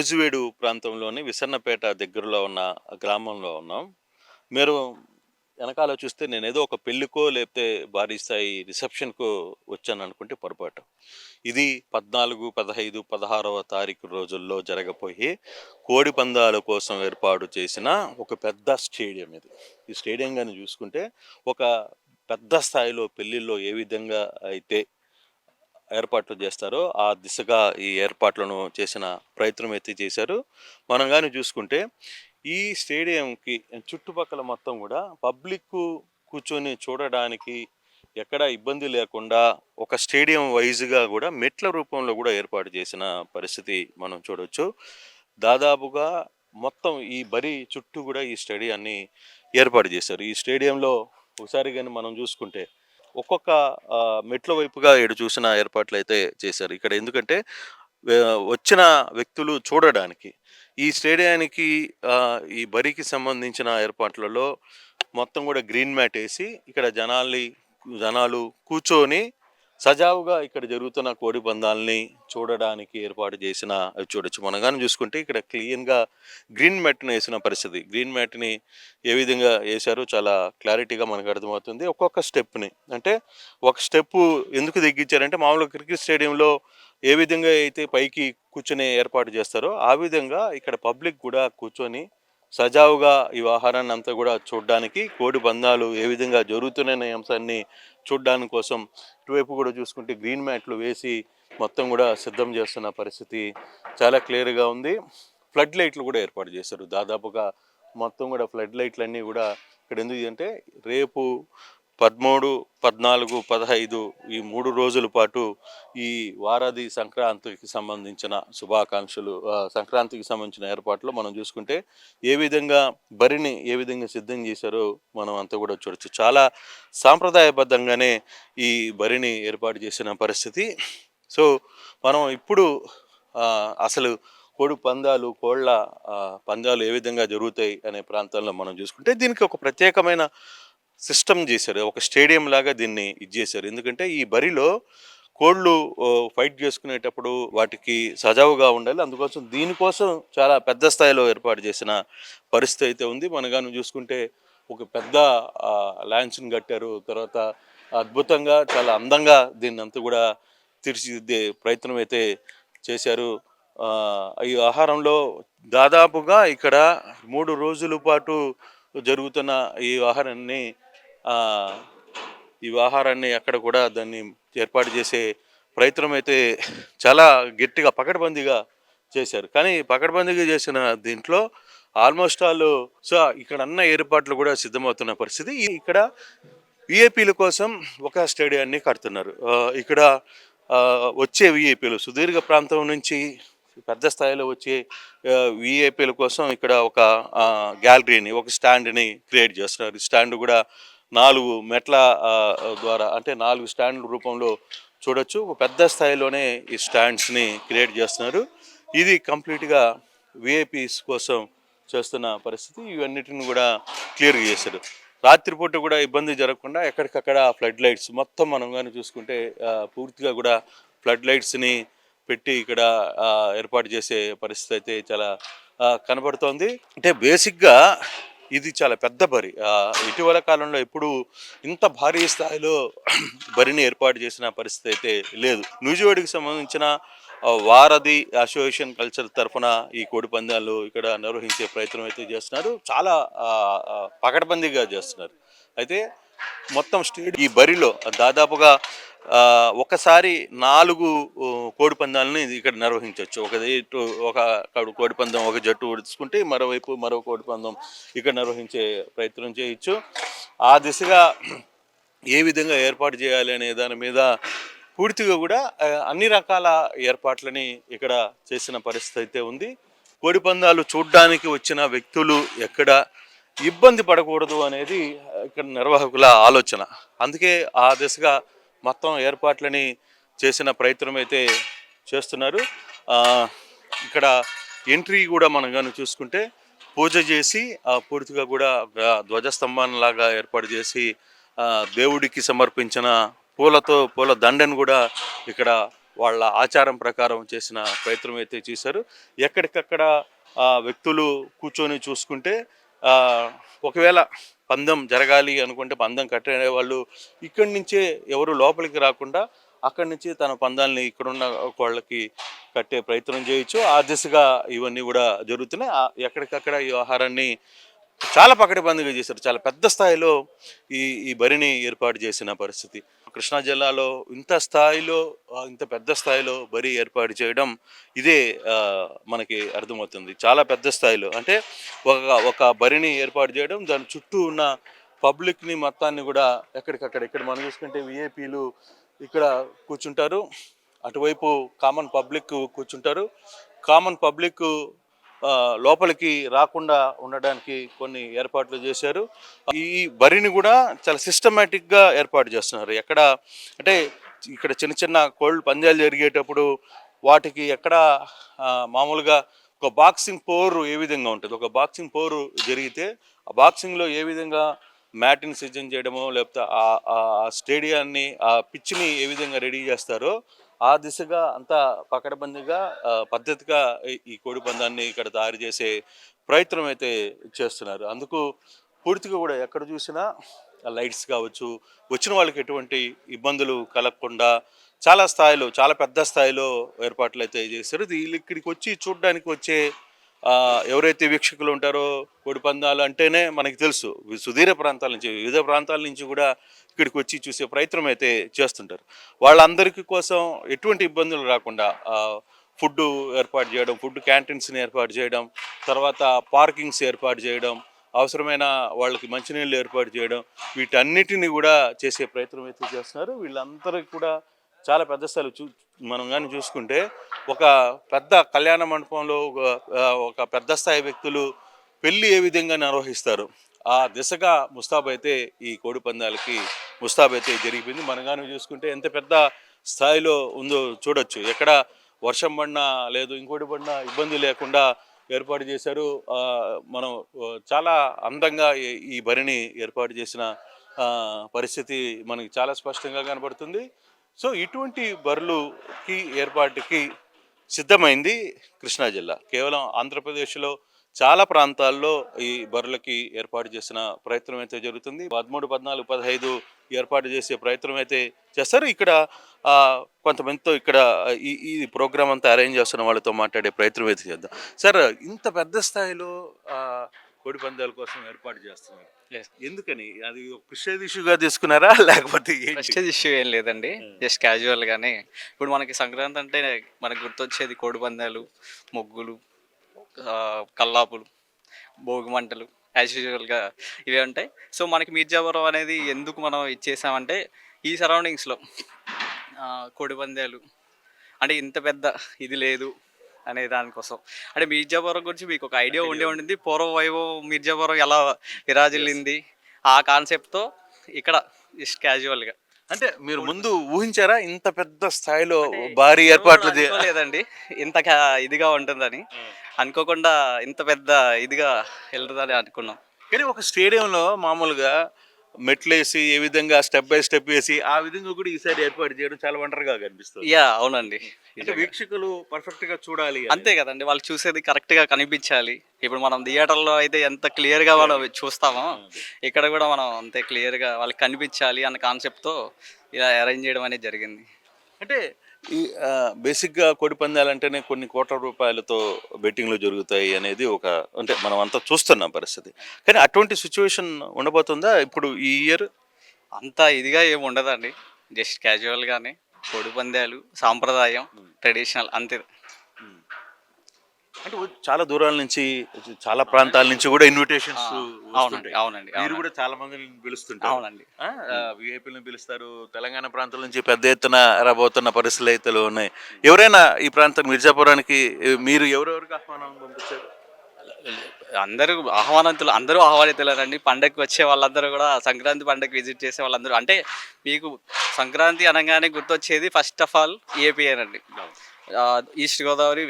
నూజివీడు ప్రాంతంలోని విసన్నపేట దగ్గరలో ఉన్న గ్రామంలో ఉన్నాం. మీరు వెనకాల చూస్తే నేనేదో ఒక పెళ్ళికో లేకపోతే భారీ స్థాయి రిసెప్షన్‌కో వచ్చాననుకుంటే పొరపాటు. ఇది 14, 15, 16వ తారీఖు రోజుల్లో జరగబోయే కోడి పందాల కోసం ఏర్పాటు చేసిన ఒక పెద్ద స్టేడియం ఇది. ఈ స్టేడియం గాని చూసుకుంటే ఒక పెద్ద స్థాయిలో పెళ్ళిల్లో ఏ విధంగా అయితే ఏర్పాట్లు చేస్తారో ఆ దిశగా ఈ ఏర్పాట్లను చేసిన ప్రయత్నం అయితే చేశారు. మనం గాని చూసుకుంటే ఈ స్టేడియంకి చుట్టుపక్కల మొత్తం కూడా పబ్లిక్కు కూర్చొని చూడడానికి ఎక్కడ ఇబ్బంది లేకుండా ఒక స్టేడియం వైజ్‌గా కూడా మెట్ల రూపంలో కూడా ఏర్పాటు చేసిన పరిస్థితి మనం చూడొచ్చు. దాదాపుగా మొత్తం ఈ బరి చుట్టూ కూడా ఈ స్టేడియాన్ని ఏర్పాటు చేశారు. ఈ స్టేడియంలో ఒకసారి గాని మనం చూసుకుంటే ఒక్కొక్క మెట్ల వైపుగా ఎటు చూసినా ఏర్పాట్లయితే చేశారు. ఇక్కడ ఎందుకంటే వచ్చిన వ్యక్తులు చూడడానికి. ఈ స్టేడియానికి ఈ బరికి సంబంధించిన ఏర్పాట్లలో మొత్తం కూడా గ్రీన్ మ్యాట్ ఏసి ఇక్కడ జనాలు కూర్చొని సజావుగా ఇక్కడ జరుగుతున్న కోడి పందాల్ని చూడడానికి ఏర్పాటు చేసిన అవి చూడొచ్చు. మనం గాని చూసుకుంటే ఇక్కడ క్లీన్‌గా గ్రీన్ మ్యాట్‌ని ఏసిన పరిస్థితి. గ్రీన్ మ్యాట్‌ని ఏ విధంగా ఏశారో చాలా క్లారిటీగా మనకు అర్థమవుతుంది. ఒక్కొక్క స్టెప్‌ని అంటే ఒక స్టెప్పు ఎందుకు తగ్గించారంటే మామూలుగా క్రికెట్ స్టేడియంలో ఏ విధంగా అయితే పైకి కూర్చొని ఏర్పాటు చేస్తారో ఆ విధంగా ఇక్కడ పబ్లిక్ కూడా కూర్చొని సజావుగా ఈ వ్యవహారాన్ని అంతా కూడా చూడడానికి కోడి పందాలు ఏ విధంగా జరుగుతున్నాయనే అంశాన్ని చూడడానికి కోసం ఇటువైపు కూడా చూసుకుంటే గ్రీన్ మ్యాట్లు వేసి మొత్తం కూడా సిద్ధం చేస్తున్న పరిస్థితి చాలా క్లియర్‌గా ఉంది. ఫ్లడ్ లైట్లు కూడా ఏర్పాటు చేశారు. దాదాపుగా మొత్తం కూడా ఫ్లడ్ లైట్లన్నీ కూడా ఇక్కడ ఎందుకు అంటే రేపు 13, 14, 15 ఈ 3 రోజుల పాటు ఈ వారాది సంక్రాంతికి సంబంధించిన శుభాకాంక్షలు సంక్రాంతికి సంబంధించిన ఏర్పాట్లు మనం చూసుకుంటే ఏ విధంగా బరిని ఏ విధంగా సిద్ధం చేశారో మనం అంతా కూడా చూడొచ్చు. చాలా సాంప్రదాయబద్ధంగానే ఈ బరిని ఏర్పాటు చేసిన పరిస్థితి. సో మనం ఇప్పుడు అసలు కోడి పందాలు, కోళ్ళ పందాలు ఏ విధంగా జరుగుతాయి అనే ప్రాంతంలో మనం చూసుకుంటే దీనికి ఒక ప్రత్యేకమైన సిస్టమ్ చేశారు. ఒక స్టేడియం లాగా దీన్ని ఇది చేశారు. ఎందుకంటే ఈ బరిలో కోళ్ళు ఫైట్ చేసుకునేటప్పుడు వాటికి సజావుగా ఉండాలి. అందుకోసం దీనికోసం చాలా పెద్ద స్థాయిలో ఏర్పాటు చేసిన పరిస్థితి అయితే ఉంది. మనం గాని చూసుకుంటే ఒక పెద్ద లాంచ్‌ని కట్టారు. తర్వాత అద్భుతంగా చాలా అందంగా దీన్నంతా కూడా తీర్చిదిద్దే ప్రయత్నం అయితే చేశారు. ఈ ఆహారంలో దాదాపుగా ఇక్కడ 3 రోజుల పాటు జరుగుతున్న ఈ ఆహారాన్ని అక్కడ కూడా దాన్ని ఏర్పాటు చేసే ప్రయత్నం అయితే చాలా గట్టిగా పకడ్బందీగా చేశారు. కానీ పకడ్బందీగా చేసిన దీంట్లో ఆల్మోస్ట్ ఆల్ ఇక్కడ అన్న ఏర్పాట్లు కూడా సిద్ధమవుతున్న పరిస్థితి. ఇక్కడ వీఐపీల కోసం ఒక స్టేడియాన్ని కడుతున్నారు. ఇక్కడ వచ్చే వీఐపీలు సుదీర్ఘ ప్రాంతం నుంచి పెద్ద స్థాయిలో వచ్చే వీఐపీల కోసం ఇక్కడ ఒక గ్యాలరీని, ఒక స్టాండ్ని క్రియేట్ చేస్తున్నారు. ఈ స్టాండ్ కూడా 4 మెట్ల ద్వారా అంటే 4 స్టాండ్ల రూపంలో చూడొచ్చు. పెద్ద స్థాయిలోనే ఈ స్టాండ్స్ని క్రియేట్ చేస్తున్నారు. ఇది కంప్లీట్గా వీఐపీస్ కోసం చేస్తున్న పరిస్థితి. ఇవన్నిటిని కూడా క్లియర్గా చేశారు. రాత్రిపూట కూడా ఇబ్బంది జరగకుండా ఎక్కడికక్కడ ఫ్లడ్ లైట్స్ మొత్తం మనం కానీ చూసుకుంటే పూర్తిగా కూడా ఫ్లడ్ లైట్స్ని పెట్టి ఇక్కడ ఏర్పాటు చేసే పరిస్థితి అయితే చాలా కనబడుతోంది. అంటే బేసిక్గా ఇది చాలా పెద్ద బరి. ఇటీవల కాలంలో ఎప్పుడు ఇంత భారీ స్థాయిలో బరిని ఏర్పాటు చేసిన పరిస్థితి అయితే లేదు. నూజివీడుకి సంబంధించిన వారధి అసోసియేషన్ కల్చర్ తరఫున ఈ కోడి పందాలు ఇక్కడ నిర్వహించే ప్రయత్నం అయితే చేస్తున్నారు. చాలా పకడ్బందీగా చేస్తున్నారు. అయితే మొత్తం ఈ బరిలో దాదాపుగా ఒకసారి 4 కోడి పందాలని ఇక్కడ నిర్వహించవచ్చు. ఒక కోడి పందం ఒక జట్టు తీసుకుంటే మరోవైపు మరో కోడి పందం ఇక్కడ నిర్వహించే ప్రయత్నం చేయొచ్చు. ఆ దిశగా ఏ విధంగా ఏర్పాటు చేయాలి అనే దాని మీద పూర్తిగా కూడా అన్ని రకాల ఏర్పాట్లని ఇక్కడ చేసిన పరిస్థితి అయితే ఉంది. కోడి పందాలు చూడడానికి వచ్చిన వ్యక్తులు ఎక్కడ ఇబ్బంది పడకూడదు అనేది ఇక్కడ నిర్వాహకుల ఆలోచన. అందుకే ఆ దిశగా మొత్తం ఏర్పాట్లని చేసిన ప్రయత్నం అయితే చేస్తున్నారు. ఇక్కడ ఎంట్రీ కూడా మనం కానీ చూసుకుంటే పూజ చేసి పూర్తిగా కూడా ధ్వజస్తంభంలాగా ఏర్పాటు చేసి దేవుడికి సమర్పించిన పూల దండను కూడా ఇక్కడ వాళ్ళ ఆచారం ప్రకారం చేసిన ప్రయత్నం అయితే చేశారు. ఎక్కడికక్కడ వ్యక్తులు కూర్చొని చూసుకుంటే ఒకవేళ పందెం జరగాలి అనుకుంటే పందెం కట్టే వాళ్ళు ఇక్కడి నుంచే ఎవరు లోపలికి రాకుండా అక్కడి నుంచి తన పందాల్ని ఇక్కడున్న వాళ్ళకి కట్టే ప్రయత్నం చేయొచ్చు. ఆ దిశగా ఇవన్నీ కూడా జరుగుతున్నాయి. ఎక్కడికక్కడ ఈ ఆహారాన్ని చాలా పకడ్బందీగా చేశారు. చాలా పెద్ద స్థాయిలో ఈ ఈ బరిని ఏర్పాటు చేసిన పరిస్థితి. కృష్ణా జిల్లాలో ఇంత స్థాయిలో ఇంత పెద్ద స్థాయిలో బరి ఏర్పాటు చేయడం ఇదే మనకి అర్థమవుతుంది. చాలా పెద్ద స్థాయిలో అంటే ఒక ఒక బరిని ఏర్పాటు చేయడం, దాని చుట్టూ ఉన్న పబ్లిక్‌ని మొత్తాన్ని కూడా ఎక్కడికక్కడ ఇక్కడ మనం చూసుకుంటే వీఐపీలు ఇక్కడ కూర్చుంటారు. అటువైపు కామన్ పబ్లిక్ కూర్చుంటారు. కామన్ పబ్లిక్ లోపలికి రాకుండా ఉండడానికి కొన్ని ఏర్పాట్లు చేశారు. ఈ బరిని కూడా చాలా సిస్టమేటిక్గా ఏర్పాటు చేస్తున్నారు. ఎక్కడ అంటే ఇక్కడ చిన్న చిన్న కోళ్ళు పందాలు జరిగేటప్పుడు వాటికి ఎక్కడ మామూలుగా ఒక బాక్సింగ్ పోరు ఏ విధంగా ఉంటుంది, ఒక బాక్సింగ్ పోరు జరిగితే ఆ బాక్సింగ్లో ఏ విధంగా మ్యాట్ని సిద్ధం చేయడమో లేకపోతే ఆ స్టేడియాన్ని ఆ పిచ్ని ఏ విధంగా రెడీ చేస్తారో ఆ దిశగా అంతా పకడ్బందీగా పద్ధతిగా ఈ కోడి పందాన్ని ఇక్కడ తయారు చేసే ప్రయత్నం అయితే చేస్తున్నారు. అందుకు పూర్తిగా కూడా ఎక్కడ చూసినా లైట్స్ కావచ్చు, వచ్చిన వాళ్ళకి ఎటువంటి ఇబ్బందులు కలగకుండా చాలా స్థాయిలో చాలా పెద్ద స్థాయిలో ఏర్పాట్లు అయితే చేశారు. వీళ్ళు ఇక్కడికి వచ్చి చూడడానికి వచ్చే ఎవరైతే వీక్షకులు ఉంటారో కోడి పందాలు అంటేనే మనకి తెలుసు సుదూర ప్రాంతాల నుంచి వివిధ ప్రాంతాల నుంచి కూడా ఇక్కడికి వచ్చి చూసే ప్రయత్నం అయితే చేస్తుంటారు. వాళ్ళందరికీ కోసం ఎటువంటి ఇబ్బందులు రాకుండా ఫుడ్ ఏర్పాటు చేయడం, ఫుడ్ క్యాంటీన్స్ని ఏర్పాటు చేయడం, తర్వాత పార్కింగ్స్ ఏర్పాటు చేయడం, అవసరమైన వాళ్ళకి మంచినీళ్ళు ఏర్పాటు చేయడం, వీటన్నిటిని కూడా చేసే ప్రయత్నం అయితే చేస్తున్నారు. వీళ్ళందరికీ కూడా చాలా పెద్ద స్థాయిలో మనం కానీ చూసుకుంటే ఒక పెద్ద కళ్యాణ మండపంలో ఒక పెద్ద స్థాయి వ్యక్తులు పెళ్ళి ఏ విధంగా నిర్వహిస్తారు ఆ దిశగా ముస్తాబైతే ఈ కోడి పందాలకి ముస్తాబైతే జరిగిపోయింది. మనం కానీ చూసుకుంటే ఎంత పెద్ద స్థాయిలో ఉందో చూడొచ్చు. ఎక్కడ వర్షం పడినా లేదు ఇంకోటి పడినా ఇబ్బంది లేకుండా ఏర్పాటు చేశారు. మనం చాలా అందంగా ఈ బరిని ఏర్పాటు చేసిన పరిస్థితి మనకి చాలా స్పష్టంగా కనబడుతుంది. సో ఇటువంటి బరులుకి ఏర్పాటుకి సిద్ధమైంది కృష్ణా జిల్లా. కేవలం ఆంధ్రప్రదేశ్లో చాలా ప్రాంతాల్లో ఈ బరులకి ఏర్పాటు చేసిన ప్రయత్నం అయితే జరుగుతుంది. 13, 14, 15 ఏర్పాటు చేసే ప్రయత్నం అయితే చేస్తారు. ఇక్కడ కొంతమందితో ఇక్కడ ఈ ప్రోగ్రామ్ అంతా అరేంజ్ చేస్తున్న వాళ్ళతో మాట్లాడే ప్రయత్నం అయితే చేద్దాం. సార్, ఇంత పెద్ద స్థాయిలో కోడి పందాల కోసం ఏర్పాటు చేస్తున్నారు, ఎందుకని? అది ప్రెస్టేజ్ ఇష్యూగా తీసుకున్నారా లేకపోతే ప్రెస్టేజ్ ఇష్యూ ఏం లేదండి, జస్ట్ క్యాజువల్ గానే. ఇప్పుడు మనకి సంక్రాంతి అంటే మనకు గుర్తొచ్చేది కోడి పందాలు, ముగ్గులు, కల్లాపులు, భోగి మంటలు, యాజ్ యూజువల్గా ఇవే ఉంటాయి. సో మనకి మీర్జాపురం అనేది ఎందుకు మనం ఇచ్చేసామంటే ఈ సరౌండింగ్స్లో కోడి పందాలు అంటే ఇంత పెద్ద ఇది లేదు అనే దానికోసం. అంటే మీర్జాపురం గురించి మీకు ఒక ఐడియా ఉండింది, పూర్వ వైభవం మీర్జాపురం ఎలా విరాజిల్లింది ఆ కాన్సెప్ట్తో ఇక్కడ జస్ట్ క్యాజువల్గా. అంటే మీరు ముందు ఊహించారా ఇంత పెద్ద స్థాయిలో భారీ ఏర్పాట్లు? లేదండి, ఇంత ఇదిగా ఉంటుందని అనుకోకుండా ఇంత పెద్ద ఇదిగా వెళ్తుందని అనుకున్నాం. కానీ ఒక స్టేడియంలో మామూలుగా మెట్లేసి ఏ విధంగా స్టెప్ బై స్టెప్ వేసి ఆ విధంగా కూడా ఈసారి ఏర్పాటు చేయడం చాలా వండర్గా కనిపిస్తుంది. అవునండి, అంటే వీక్షకులు పర్ఫెక్ట్ గా చూడాలి అంతే కదండి, వాళ్ళు చూసేది కరెక్ట్ గా కనిపించాలి. ఇప్పుడు మనం థియేటర్లో అయితే ఎంత క్లియర్ గా మనం చూస్తామో ఇక్కడ కూడా మనం అంతే క్లియర్ గా వాళ్ళకి కనిపించాలి అన్న కాన్సెప్ట్ తో ఇలా అరేంజ్ చేయడం అనేది జరిగింది. అంటే ఈ బేసిక్గా కోడి పందాలంటేనే కొన్ని కోట్ల రూపాయలతో బెట్టింగ్లు జరుగుతాయి అనేది ఒక అంటే మనం అంతా చూస్తున్నాం పరిస్థితి. కానీ అటువంటి సిచ్యువేషన్ ఉండబోతుందా ఇప్పుడు ఈ ఇయర్? అంత ఇదిగా ఏమి ఉండదండి, జస్ట్ క్యాజువల్గానే కోడి పందాలు సాంప్రదాయం ట్రెడిషనల్ అంతే. అంటే చాలా దూరాల నుంచి చాలా ప్రాంతాల నుంచి కూడా ఇన్విటేషన్స్. అవునండి, మీరు కూడా చాలా మందిని పిలుస్తుంటారు. అవునండి, విఐపీలను పిలుస్తారు. తెలంగాణ ప్రాంతం నుంచి పెద్ద ఎత్తున రాబోతున్న పరిస్థితులు అయితే ఉన్నాయి. ఎవరైనా ఈ ప్రాంతం మిర్జాపురానికి మీరు ఎవరెవరికి ఆహ్వానం పంపించారు? అందరూ ఆహ్వానితులేనండి. పండగకి వచ్చే వాళ్ళందరూ కూడా సంక్రాంతి పండగకి విజిట్ చేసే వాళ్ళందరూ, అంటే మీకు సంక్రాంతి అనగానే గుర్తొచ్చేది ఫస్ట్ ఆఫ్ ఆల్ ఏపీఏనండి. ఈస్ట్ గోదావరి